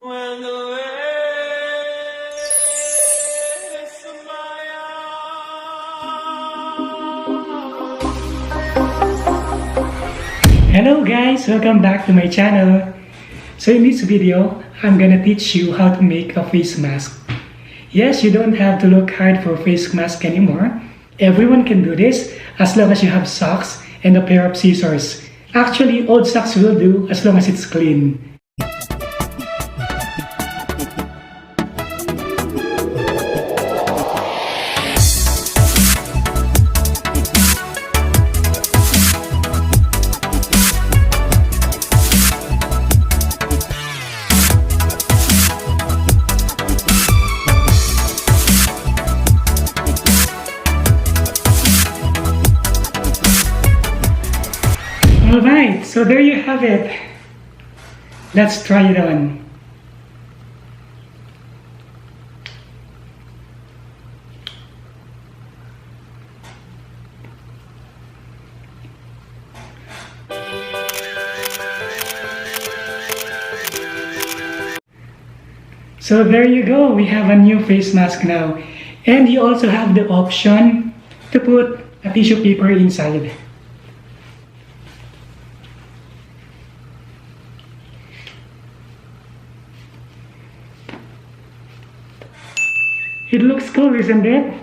When the waves of my Hello guys, welcome back to my channel. So in this video, I'm gonna teach you how to make a face mask. Yes, you don't have to look hard for face mask anymore. Everyone can do this as long as you have socks and a pair of scissors. Actually, old socks will do as long as it's clean. Alright, so there you have it. Let's try it on. So there you go, we have a new face mask now. And you also have the option to put a tissue paper inside. It looks cool, isn't it?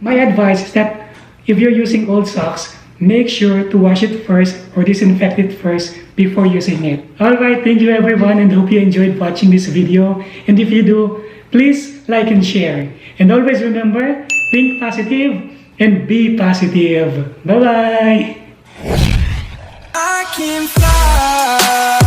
My advice is that if you're using old socks, make sure to wash it first or disinfect it first before using it. Alright, thank you everyone and hope you enjoyed watching this video. And if you do, please like and share. And always remember, think positive and be positive. Bye-bye! I can fly.